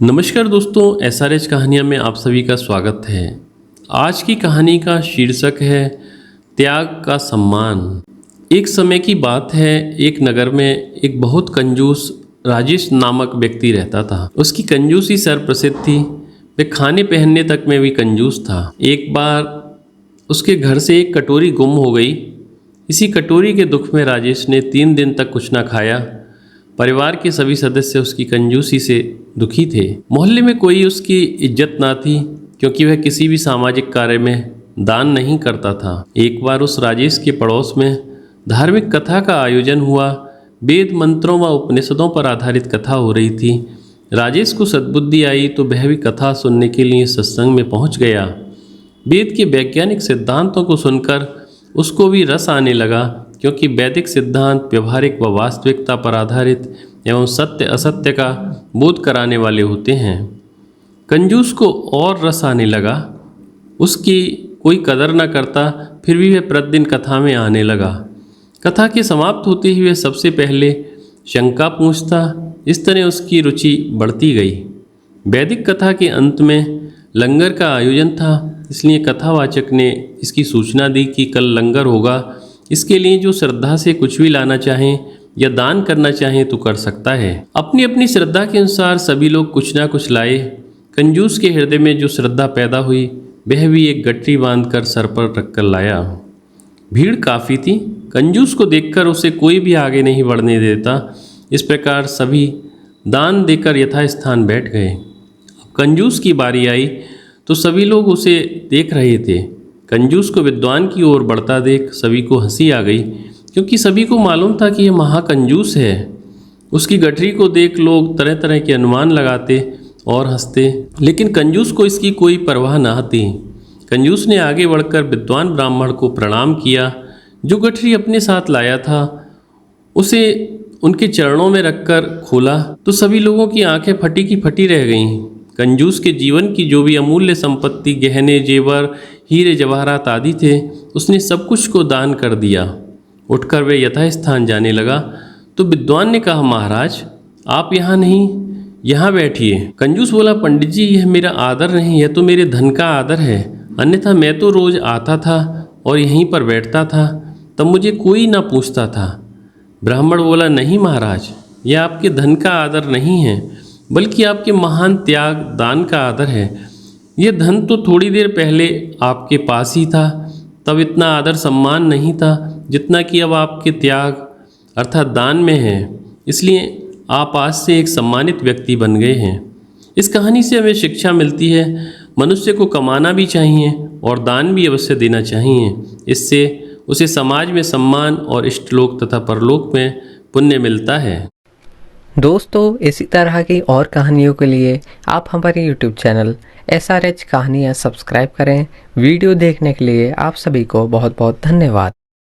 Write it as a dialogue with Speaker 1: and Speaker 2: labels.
Speaker 1: नमस्कार दोस्तों, SRH कहानियाँ में आप सभी का स्वागत है। आज की कहानी का शीर्षक है त्याग का सम्मान। एक समय की बात है, एक नगर में एक बहुत कंजूस राजेश नामक व्यक्ति रहता था। उसकी कंजूसी सर्वप्रसिद्ध थी। वह खाने पहनने तक में भी कंजूस था। एक बार उसके घर से एक कटोरी गुम हो गई। इसी कटोरी के दुख में राजेश ने 3 दिन तक कुछ न खाया। परिवार के सभी सदस्य उसकी कंजूसी से दुखी थे। मोहल्ले में कोई उसकी इज्जत ना थी, क्योंकि वह किसी भी सामाजिक कार्य में दान नहीं करता था। एक बार उस राजेश के पड़ोस में धार्मिक कथा का आयोजन हुआ। वेद मंत्रों व उपनिषदों पर आधारित कथा हो रही थी। राजेश को सद्बुद्धि आई तो वह भी कथा सुनने के लिए सत्संग में पहुंच गया। वेद के वैज्ञानिक सिद्धांतों को सुनकर उसको भी रस आने लगा, क्योंकि वैदिक सिद्धांत व्यवहारिक व वास्तविकता पर आधारित एवं सत्य असत्य का बोध कराने वाले होते हैं। कंजूस को और रस आने लगा। उसकी कोई कदर न करता, फिर भी वह प्रतिदिन कथा में आने लगा। कथा के समाप्त होते ही वह सबसे पहले शंका पूछता। इस तरह उसकी रुचि बढ़ती गई। वैदिक कथा के अंत में लंगर का आयोजन था, इसलिए कथावाचक ने इसकी सूचना दी कि कल लंगर होगा। इसके लिए जो श्रद्धा से कुछ भी लाना चाहें या दान करना चाहें तो कर सकता है। अपनी अपनी श्रद्धा के अनुसार सभी लोग कुछ ना कुछ लाए। कंजूस के हृदय में जो श्रद्धा पैदा हुई, वह भी एक गठरी बांधकर सर पर रखकर लाया। भीड़ काफ़ी थी। कंजूस को देखकर उसे कोई भी आगे नहीं बढ़ने देता। इस प्रकार सभी दान देकर यथास्थान बैठ गए। अब कंजूस की बारी आई तो सभी लोग उसे देख रहे थे। कंजूस को विद्वान की ओर बढ़ता देख सभी को हंसी आ गई, क्योंकि सभी को मालूम था कि यह महाकंजूस है। उसकी गठरी को देख लोग तरह तरह के अनुमान लगाते और हंसते, लेकिन कंजूस को इसकी कोई परवाह न थी। कंजूस ने आगे बढ़कर विद्वान ब्राह्मण को प्रणाम किया। जो गठरी अपने साथ लाया था उसे उनके चरणों में रखकर खोला तो सभी लोगों की आंखें फटी की फटी रह गईं। कंजूस के जीवन की जो भी अमूल्य संपत्ति, गहने, जेवर, हीरे जवाहरात आदि थे, उसने सब कुछ को दान कर दिया। उठकर वे यथास्थान जाने लगा तो विद्वान ने कहा, महाराज आप यहाँ नहीं, यहाँ बैठिए। कंजूस बोला, पंडित जी यह मेरा आदर नहीं, यह तो मेरे धन का आदर है। अन्यथा मैं तो रोज आता था और यहीं पर बैठता था, तब मुझे कोई ना पूछता था। ब्राह्मण बोला, नहीं महाराज, यह आपके धन का आदर नहीं है, बल्कि आपके महान त्याग दान का आदर है। यह धन तो थोड़ी देर पहले आपके पास ही था, तब इतना आदर सम्मान नहीं था जितना कि अब आपके त्याग अर्थात दान में है। इसलिए आप आज से एक सम्मानित व्यक्ति बन गए हैं। इस कहानी से हमें शिक्षा मिलती है, मनुष्य को कमाना भी चाहिए और दान भी अवश्य देना चाहिए। इससे उसे समाज में सम्मान और इष्टलोक तथा परलोक में पुण्य मिलता है।
Speaker 2: दोस्तों, इसी तरह की और कहानियों के लिए आप हमारे YouTube चैनल SRH कहानियाँ सब्सक्राइब करें। वीडियो देखने के लिए आप सभी को बहुत बहुत धन्यवाद।